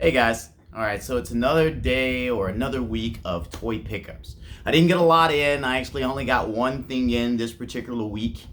Hey guys. Alright, so it's another day or another week of toy pickups. I didn't get a lot in. I actually only got one thing in this particular week.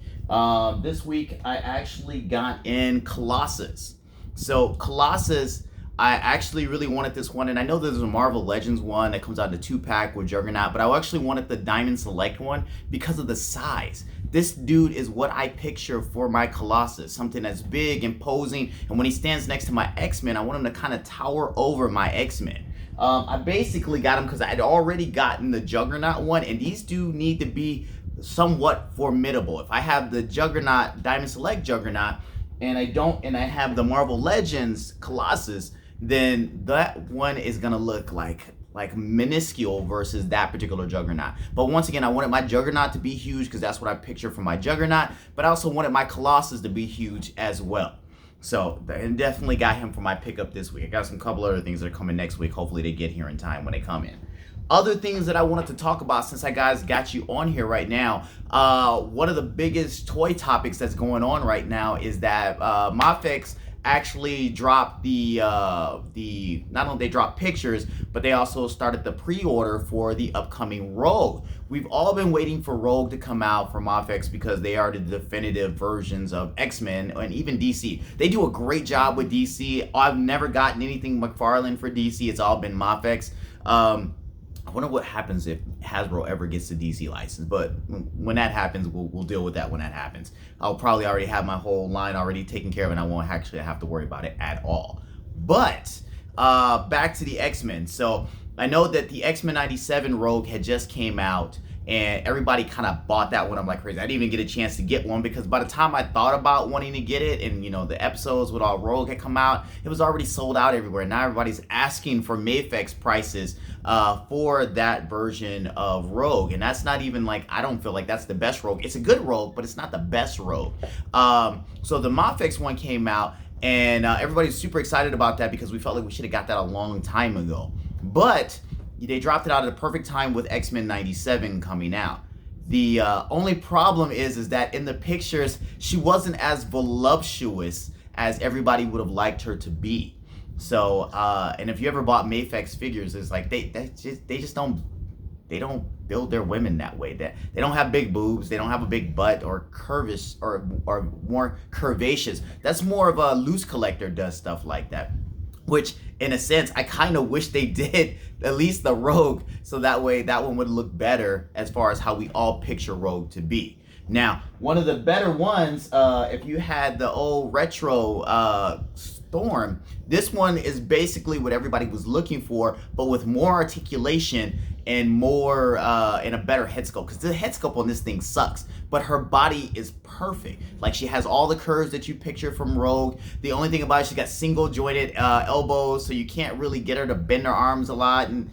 This week I actually got in Colossus. So Colossus, I actually really wanted this one, and I know there's a Marvel Legends one that comes out in a 2-pack with Juggernaut, but I actually wanted the Diamond Select one because of the size. This dude is what I picture for my Colossus, something that's big, imposing, and when he stands next to my X-Men, I want him to kind of tower over my X-Men. I basically got him because I had already gotten the Juggernaut one, and these do need to be somewhat formidable. If I have the Juggernaut, Diamond Select Juggernaut, and I have the Marvel Legends Colossus, then that one is gonna look like minuscule versus that particular Juggernaut. But once again, I wanted my Juggernaut to be huge because that's what I picture for my Juggernaut, but I also wanted my Colossus to be huge as well. So I definitely got him for my pickup this week. I got some couple other things that are coming next week. Hopefully they get here in time when they come in. Other things that I wanted to talk about since I guys got you on here right now. One of the biggest toy topics that's going on right now is that Mafex actually dropped the not only they dropped pictures, but they also started the pre-order for the upcoming Rogue. We've all been waiting for Rogue to come out from Mafex because they are the definitive versions of X-Men and even DC. They do a great job with DC. I've never gotten anything McFarlane for DC. It's all been Mafex. I wonder what happens if Hasbro ever gets the DC license, but when that happens, we'll deal with that when that happens. I'll probably already have my whole line already taken care of, and I won't actually have to worry about it at all. But back to the X-Men. So I know that the X-Men 97 Rogue had just came out, and everybody kind of bought that one. I'm like crazy. I didn't even get a chance to get one because by the time I thought about wanting to get it, and the episodes with all Rogue had come out, it was already sold out everywhere. Now everybody's asking for Mafex prices for that version of Rogue, and that's not even I don't feel like that's the best Rogue. It's a good Rogue, but it's not the best Rogue. So the Mafex one came out, and everybody's super excited about that because we felt like we should have got that a long time ago. But they dropped it out at the perfect time with X-Men 97 coming out. The only problem is that in the pictures, she wasn't as voluptuous as everybody would have liked her to be. So, and if you ever bought Mafex figures, it's like they just don't build their women that way. They don't have big boobs, they don't have a big butt or curvish or more curvaceous. That's more of a loose collector does stuff like that. Which, in a sense, I kind of wish they did at least the Rogue, so that way that one would look better as far as how we all picture Rogue to be. Now, one of the better ones, if you had the old retro Storm, this one is basically what everybody was looking for, but with more articulation and more and a better head sculpt, because the head sculpt on this thing sucks, but her body is perfect. Like, she has all the curves that you picture from Rogue. The only thing about it, she's got single jointed elbows, so you can't really get her to bend her arms a lot, and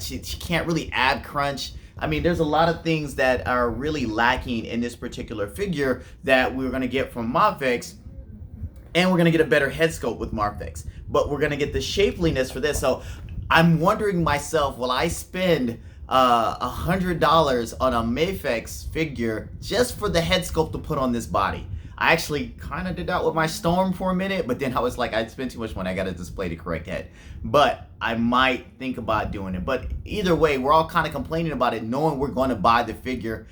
she can't really ab crunch. I mean, there's a lot of things that are really lacking in this particular figure that we're going to get from Mafex, and we're going to get a better head sculpt with Mafex, but we're going to get the shapeliness for this. So I'm wondering myself, will I spend $100 on a Mafex figure just for the head sculpt to put on this body? I actually kind of did that with my Storm for a minute, but then I was like, I'd spend too much money. I got to display the correct head. But I might think about doing it. But either way, we're all kind of complaining about it, knowing we're going to buy the figure,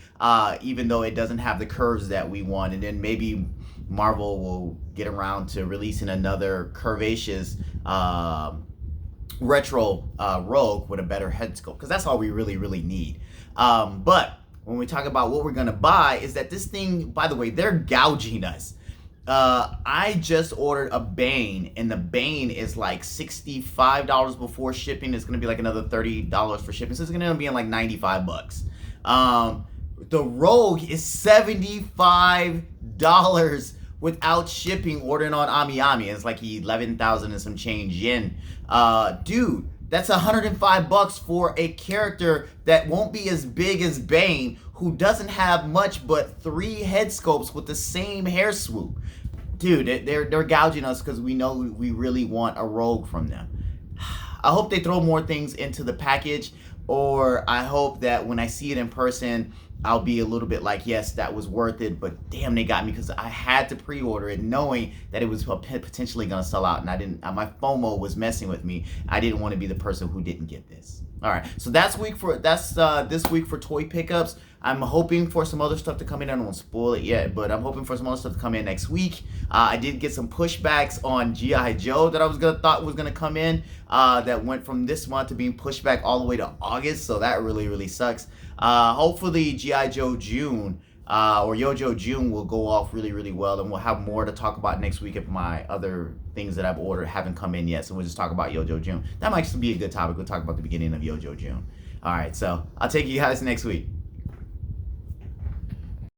even though it doesn't have the curves that we want. And then maybe Marvel will get around to releasing another curvaceous retro Rogue with a better head sculpt, because that's all we really need. But when we talk about what we're gonna buy, is that this thing, by the way, they're gouging us. I just ordered a Bane, and the Bane is like $65 before shipping. It's gonna be like another $30 for shipping, so it's gonna be in like $95. The Rogue is $75 without shipping, ordering on AmiAmi. It's like 11,000 and some change yen. Dude, that's $105 for a character that won't be as big as Bane, who doesn't have much but 3 head sculpts with the same hair swoop. Dude, they're gouging us because we know we really want a Rogue from them. I hope they throw more things into the package, or I hope that when I see it in person, I'll be a little bit like, yes, that was worth it, but damn, they got me because I had to pre-order it knowing that it was potentially going to sell out, and I didn't. My FOMO was messing with me. I didn't want to be the person who didn't get this. All right, so this week for toy pickups. I'm hoping for some other stuff to come in. I don't want to spoil it yet, but I'm hoping for some other stuff to come in next week. I did get some pushbacks on G.I. Joe that I thought was gonna come in. That went from this month to being pushed back all the way to August, so that really sucks. Hopefully G.I. Joe June or Yojo June will go off really well, and we'll have more to talk about next week if my other things that I've ordered haven't come in yet. So we'll just talk about Yojo June. That might just be a good topic. We'll talk about the beginning of Yojo June. All right, so I'll take you guys next week.